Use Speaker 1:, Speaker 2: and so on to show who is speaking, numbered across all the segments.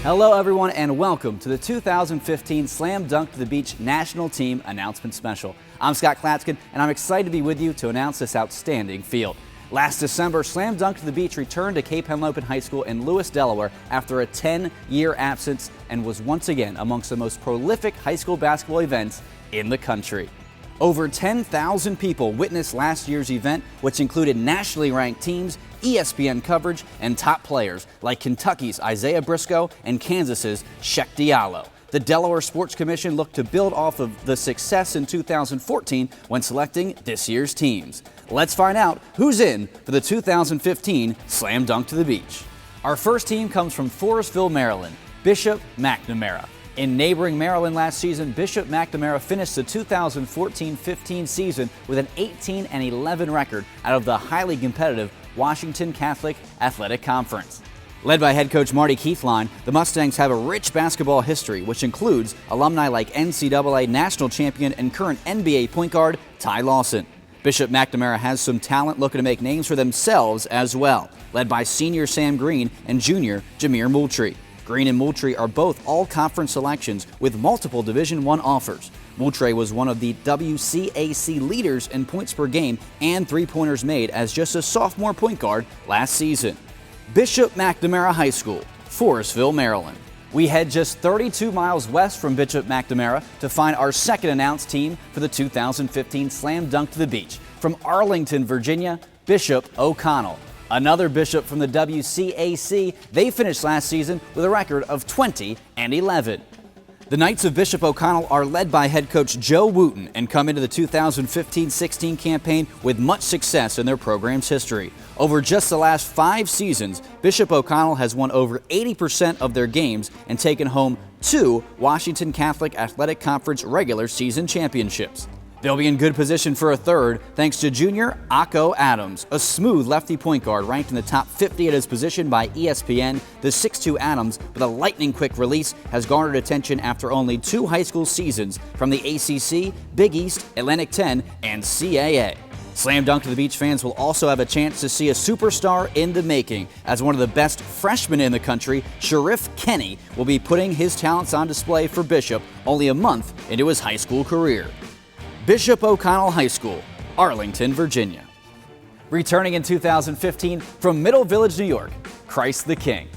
Speaker 1: Hello everyone and welcome to the 2015 Slam Dunk to the Beach National Team Announcement Special. I'm Scott Klatskin and I'm excited to be with you to announce this outstanding field. Last December, Slam Dunk to the Beach returned to Cape Henlopen High School in Lewes, Delaware after a 10-year absence and was once again amongst the most prolific high school basketball events in the country. Over 10,000 people witnessed last year's event, which included nationally ranked teams, ESPN coverage, and top players like Kentucky's Isaiah Briscoe and Kansas's Sheck Diallo. The Delaware Sports Commission looked to build off of the success in 2014 when selecting this year's teams. Let's find out who's in for the 2015 Slam Dunk to the Beach. Our first team comes from Forestville, Maryland, Bishop McNamara. In neighboring Maryland last season, Bishop McNamara finished the 2014-15 season with an 18-11 record out of the highly competitive Washington Catholic Athletic Conference. Led by head coach Marty Keithline, the Mustangs have a rich basketball history, which includes alumni like NCAA national champion and current NBA point guard Ty Lawson. Bishop McNamara has some talent looking to make names for themselves as well, led by senior Sam Green and junior Jameer Moultrie. Green and Moultrie are both all-conference selections with multiple Division I offers. Moultrie was one of the WCAC leaders in points per game and three-pointers made as just a sophomore point guard last season. Bishop McNamara High School, Forestville, Maryland. We head just 32 miles west from Bishop McNamara to find our second announced team for the 2015 Slam Dunk to the Beach. From Arlington, Virginia, Bishop OConnell. Another Bishop from the WCAC, they finished last season with a record of 20-11. The Knights of Bishop OConnell are led by head coach Joe Wooten and come into the 2015-16 campaign with much success in their program's history. Over just the last 5 seasons, Bishop OConnell has won over 80% of their games and taken home 2 Washington Catholic Athletic Conference regular season championships. They'll be in good position for a third thanks to junior Akko Adams, a smooth lefty point guard ranked in the top 50 at his position by ESPN. The 6'2 Adams, with a lightning-quick release, has garnered attention after only 2 high school seasons from the ACC, Big East, Atlantic 10, and CAA. Slam Dunk to the Beach fans will also have a chance to see a superstar in the making, as one of the best freshmen in the country, Sharif Kenny, will be putting his talents on display for Bishop only a month into his high school career. Bishop OConnell High School, Arlington, Virginia. Returning in 2015 from Middle Village, New York, Christ the King.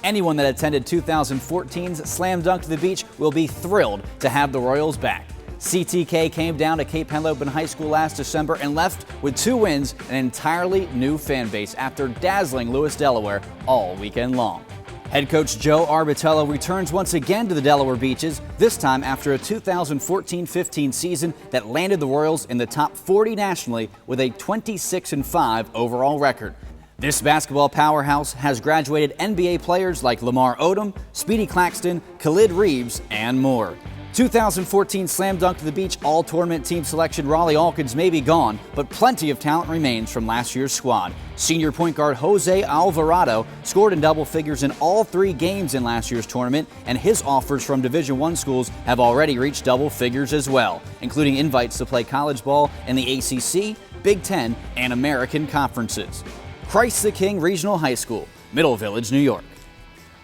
Speaker 1: Anyone that attended 2014's Slam Dunk to the Beach will be thrilled to have the Royals back. CTK came down to Cape Henlopen High School last December and left with 2 wins and an entirely new fan base after dazzling Lewes, Delaware all weekend long. Head coach Joe Arbitello returns once again to the Delaware beaches, this time after a 2014-15 season that landed the Royals in the top 40 nationally with a 26-5 overall record. This basketball powerhouse has graduated NBA players like Lamar Odom, Speedy Claxton, Khalid Reeves, and more. 2014 Slam Dunk to the Beach all-tournament team selection Raleigh Alkins may be gone, but plenty of talent remains from last year's squad. Senior point guard Jose Alvarado scored in double figures in all 3 games in last year's tournament, and his offers from Division I schools have already reached double figures as well, including invites to play college ball in the ACC, Big Ten, and American conferences. Christ the King Regional High School, Middle Village, New York.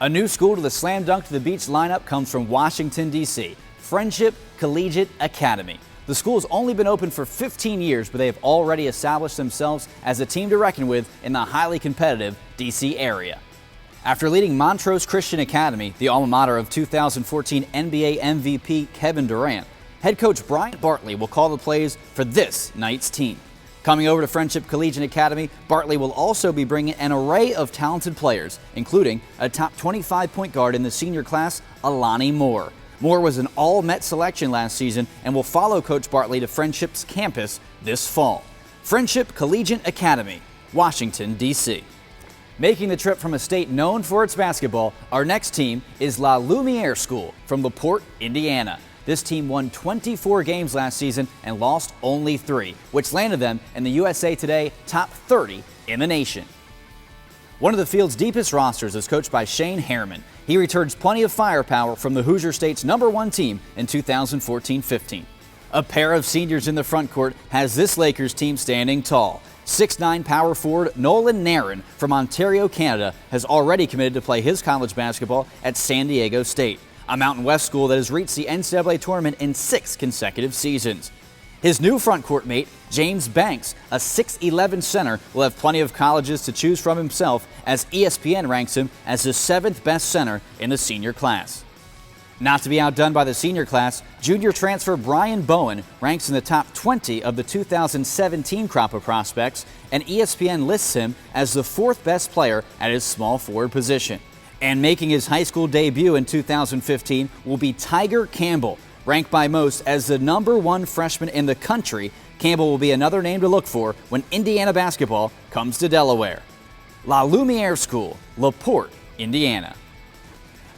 Speaker 1: A new school to the Slam Dunk to the Beach lineup comes from Washington, D.C., Friendship Collegiate Academy. The school has only been open for 15 years, but they have already established themselves as a team to reckon with in the highly competitive D.C. area. After leading Montrose Christian Academy, the alma mater of 2014 NBA MVP Kevin Durant, head coach Bryant Bartley will call the plays for this night's team. Coming over to Friendship Collegiate Academy, Bartley will also be bringing an array of talented players, including a top 25 point guard in the senior class, Alani Moore. Moore was an all-Met selection last season and will follow Coach Bartley to Friendship's campus this fall. Friendship Collegiate Academy, Washington, D.C. Making the trip from a state known for its basketball, our next team is La Lumiere School from LaPorte, Indiana. This team won 24 games last season and lost only 3, which landed them in the USA Today top 30 in the nation. One of the field's deepest rosters is coached by Shane Harriman. He returns plenty of firepower from the Hoosier State's #1 team in 2014-15. A pair of seniors in the front court has this Lakers team standing tall. 6'9" power forward Nolan Nairn from Ontario, Canada, has already committed to play his college basketball at San Diego State, a Mountain West school that has reached the NCAA tournament in 6 consecutive seasons. His new front court mate, James Banks, a 6'11" center, will have plenty of colleges to choose from himself, as ESPN ranks him as the 7th best center in the senior class. Not to be outdone by the senior class, junior transfer Brian Bowen ranks in the top 20 of the 2017 crop of prospects, and ESPN lists him as the 4th best player at his small forward position. And making his high school debut in 2015 will be Tiger Campbell. Ranked by most as the #1 freshman in the country, Campbell will be another name to look for when Indiana basketball comes to Delaware. La Lumiere School, LaPorte, Indiana.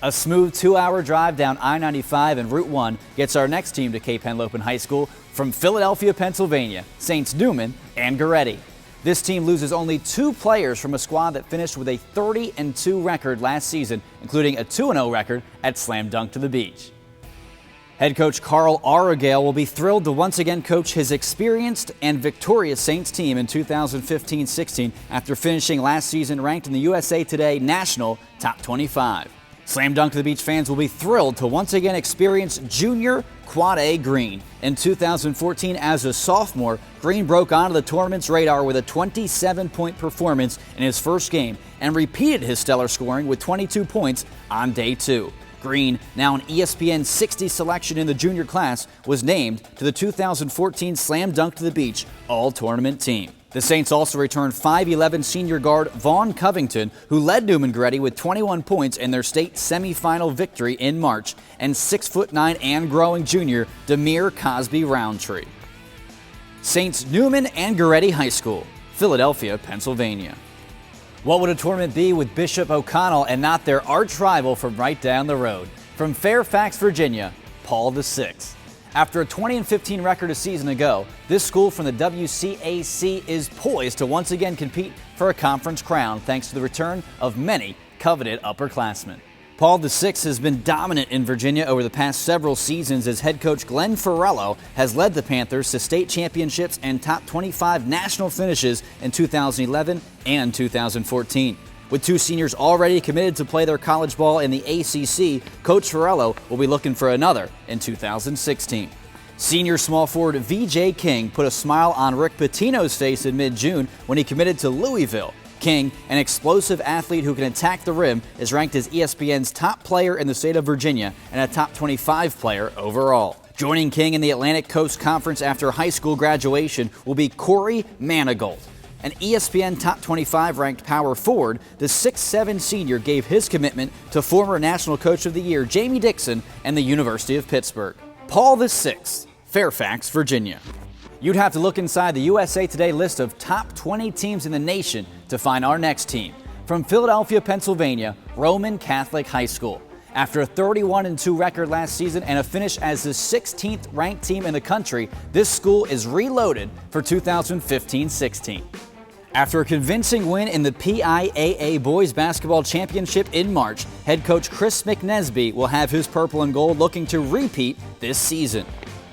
Speaker 1: A smooth 2-hour drive down I-95 and Route 1 gets our next team to Cape Henlopen High School from Philadelphia, Pennsylvania, Saints Newman and Goretti. This team loses only 2 players from a squad that finished with a 30-2 record last season, including a 2-0 record at Slam Dunk to the Beach. Head coach Carl Arregale will be thrilled to once again coach his experienced and victorious Saints team in 2015-16 after finishing last season ranked in the USA Today National Top 25. Slam Dunk to the Beach fans will be thrilled to once again experience junior Quad A Green. In 2014, as a sophomore, Green broke onto the tournament's radar with a 27-point performance in his first game and repeated his stellar scoring with 22 points on day 2. Green, now an ESPN 60 selection in the junior class, was named to the 2014 Slam Dunk to the Beach All-Tournament team. The Saints also returned 5'11" senior guard Vaughn Covington, who led Newman Goretti with 21 points in their state semifinal victory in March, and 6'9" and growing junior Demir Cosby Roundtree. Saints Newman and Goretti High School, Philadelphia, Pennsylvania. What would a tournament be with Bishop OConnell and not their arch rival from right down the road? From Fairfax, Virginia, Paul VI. After a 20-15 record a season ago, this school from the WCAC is poised to once again compete for a conference crown thanks to the return of many coveted upperclassmen. Paul VI has been dominant in Virginia over the past several seasons as head coach Glenn Ferrello has led the Panthers to state championships and top 25 national finishes in 2011 and 2014. With 2 seniors already committed to play their college ball in the ACC, Coach Ferrello will be looking for another in 2016. Senior small forward V.J. King put a smile on Rick Pitino's face in mid-June when he committed to Louisville. King, an explosive athlete who can attack the rim, is ranked as ESPN's top player in the state of Virginia and a top 25 player overall. Joining King in the Atlantic Coast Conference after high school graduation will be Corey Manigault. An ESPN Top 25 ranked power forward, the 6'7" senior gave his commitment to former National Coach of the Year Jamie Dixon and the University of Pittsburgh. Paul VI, Fairfax, Virginia. You'd have to look inside the USA Today list of top 20 teams in the nation to find our next team. From Philadelphia, Pennsylvania, Roman Catholic High School. After a 31-2 record last season and a finish as the 16th ranked team in the country, this school is reloaded for 2015-16. After a convincing win in the PIAA Boys Basketball Championship in March, head coach Chris McNesby will have his purple and gold looking to repeat this season.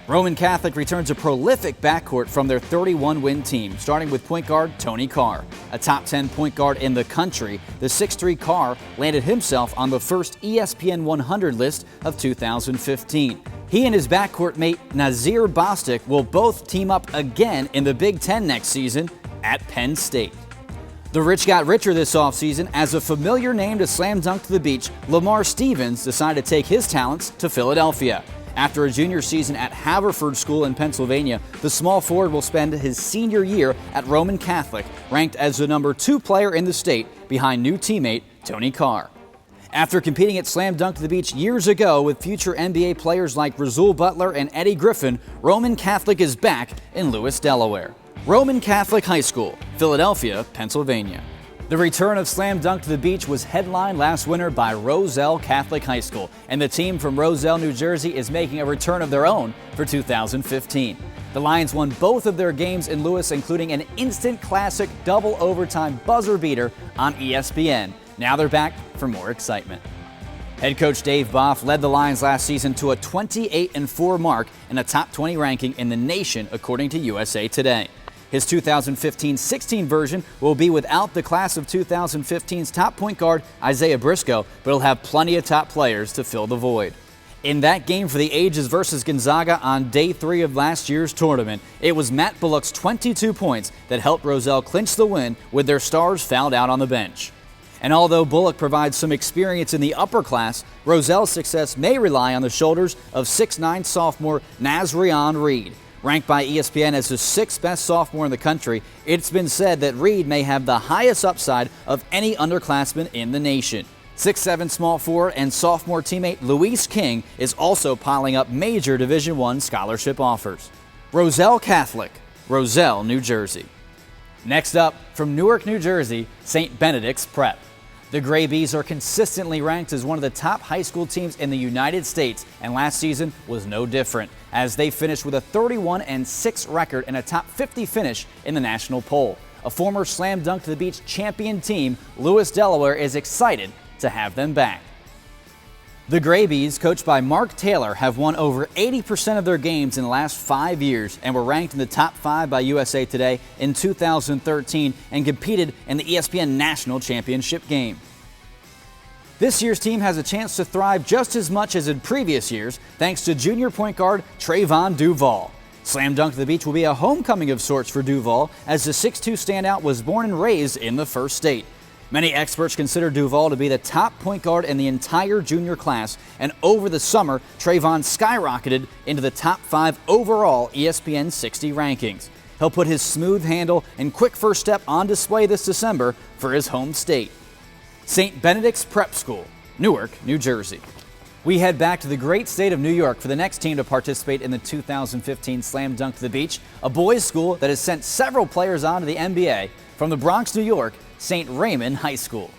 Speaker 1: Roman Catholic returns a prolific backcourt from their 31-win team, starting with point guard Tony Carr. A top 10 point guard in the country, the 6'3" Carr landed himself on the first ESPN 100 list of 2015. He and his backcourt mate Nazir Bostic will both team up again in the Big Ten next season at Penn State. The rich got richer this offseason as a familiar name to Slam Dunk to the Beach, Lamar Stevens decided to take his talents to Philadelphia. After a junior season at Haverford School in Pennsylvania, the small forward will spend his senior year at Roman Catholic, ranked as the #2 player in the state behind new teammate Tony Carr. After competing at Slam Dunk to the Beach years ago with future NBA players like Roselle Butler and Eddie Griffin, Roman Catholic is back in Lewes, Delaware. Roman Catholic High School, Philadelphia, Pennsylvania. The return of Slam Dunk to the Beach was headlined last winter by Roselle Catholic High School, and the team from Roselle, New Jersey is making a return of their own for 2015. The Lions won both of their games in Lewes, including an instant classic double overtime buzzer beater on ESPN. Now they're back for more excitement. Head coach Dave Boff led the Lions last season to a 28-4 mark and a top 20 ranking in the nation, according to USA Today. His 2015-16 version will be without the class of 2015's top point guard Isaiah Briscoe, but he'll have plenty of top players to fill the void. In that game for the Ages versus Gonzaga on day 3 of last year's tournament, it was Matt Bullock's 22 points that helped Roselle clinch the win with their stars fouled out on the bench. And although Bullock provides some experience in the upper class, Roselle's success may rely on the shoulders of 6'9 sophomore Nazrion Reed. Ranked by ESPN as the 6th best sophomore in the country, it's been said that Reed may have the highest upside of any underclassman in the nation. 6'7 small forward and sophomore teammate Lewes King is also piling up major Division I scholarship offers. Roselle Catholic, Roselle, New Jersey. Next up, from Newark, New Jersey, St. Benedict's Prep. The Gray Bees are consistently ranked as one of the top high school teams in the United States, and last season was no different, as they finished with a 31-6 record and a top 50 finish in the national poll. A former Slam Dunk to the Beach champion team, Lewes, Delaware, is excited to have them back. The Gray Bees, coached by Mark Taylor, have won over 80% of their games in the last 5 years and were ranked in the top 5 by USA Today in 2013 and competed in the ESPN National Championship game. This year's team has a chance to thrive just as much as in previous years thanks to junior point guard Trayvon Duval. Slam Dunk to the Beach will be a homecoming of sorts for Duval, as the 6'2 standout was born and raised in the first state. Many experts consider Duval to be the top point guard in the entire junior class, and over the summer, Trayvon skyrocketed into the top 5 overall ESPN 60 rankings. He'll put his smooth handle and quick first step on display this December for his home state. St. Benedict's Prep School, Newark, New Jersey. We head back to the great state of New York for the next team to participate in the 2015 Slam Dunk to the Beach, a boys' school that has sent several players on to the NBA. From the Bronx, New York, St. Raymond High School.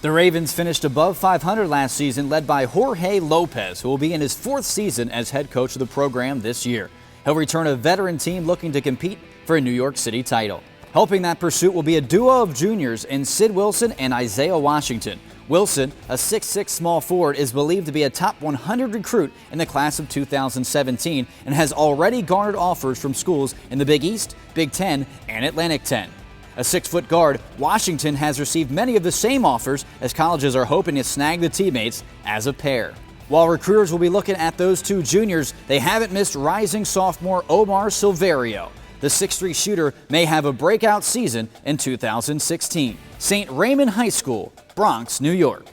Speaker 1: The Ravens finished above 500 last season, led by Jorge Lopez, who will be in his 4th season as head coach of the program this year. He'll return a veteran team looking to compete for a New York City title. Helping that pursuit will be a duo of juniors in Sid Wilson and Isaiah Washington. Wilson, a 6'6 small forward, is believed to be a top 100 recruit in the class of 2017 and has already garnered offers from schools in the Big East, Big Ten, and Atlantic 10. A 6-foot guard, Washington has received many of the same offers as colleges are hoping to snag the teammates as a pair. While recruiters will be looking at those two juniors, they haven't missed rising sophomore Omar Silverio. The 6'3 shooter may have a breakout season in 2016. St. Raymond High School, Bronx, New York.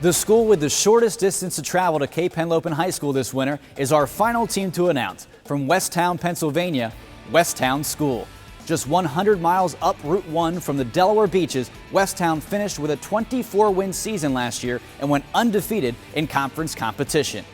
Speaker 1: The school with the shortest distance to travel to Cape Henlopen High School this winter is our final team to announce. From Westtown, Pennsylvania, Westtown School. Just 100 miles up Route 1 from the Delaware beaches, Westtown finished with a 24-win season last year and went undefeated in conference competition.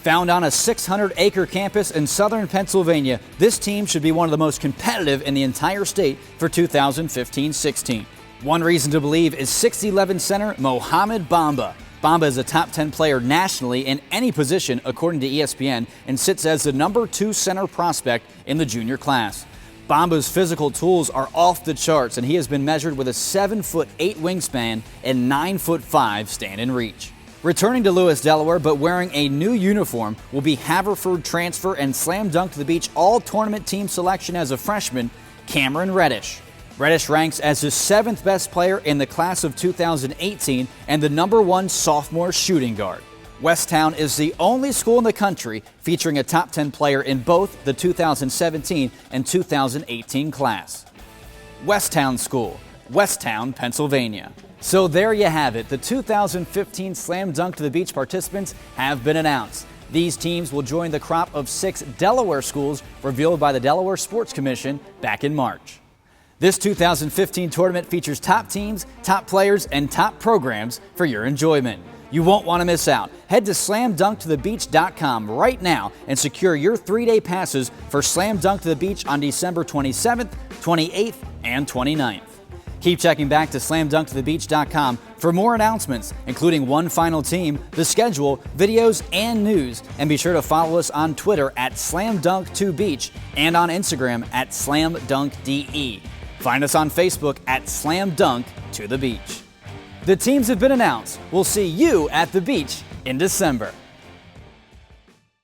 Speaker 1: Found on a 600-acre campus in southern Pennsylvania, this team should be one of the most competitive in the entire state for 2015-16. One reason to believe is 6'11 center Mohamed Bamba. Bamba is a top 10 player nationally in any position according to ESPN and sits as the number 2 center prospect in the junior class. Bamba's physical tools are off the charts, and he has been measured with a 7'8" wingspan and 9'5" stand and reach. Returning to Lewes, Delaware, but wearing a new uniform, will be Haverford transfer and Slam Dunk to the Beach all-tournament team selection as a freshman, Cameron Reddish. Reddish ranks as the 7th best player in the class of 2018 and the number 1 sophomore shooting guard. Westtown is the only school in the country featuring a top 10 player in both the 2017 and 2018 class. Westtown School, Westtown, Pennsylvania. So there you have it. The 2015 Slam Dunk to the Beach participants have been announced. These teams will join the crop of 6 Delaware schools revealed by the Delaware Sports Commission back in March. This 2015 tournament features top teams, top players, and top programs for your enjoyment. You won't want to miss out. Head to slamdunktothebeach.com right now and secure your 3-day passes for Slam Dunk to the Beach on December 27th, 28th, and 29th. Keep checking back to slamdunktothebeach.com for more announcements, including one final team, the schedule, videos, and news. And be sure to follow us on Twitter at SlamDunk2Beach and on Instagram at SlamDunkDE. Find us on Facebook at SlamDunkToTheBeach. The teams have been announced. We'll see you at the beach in December.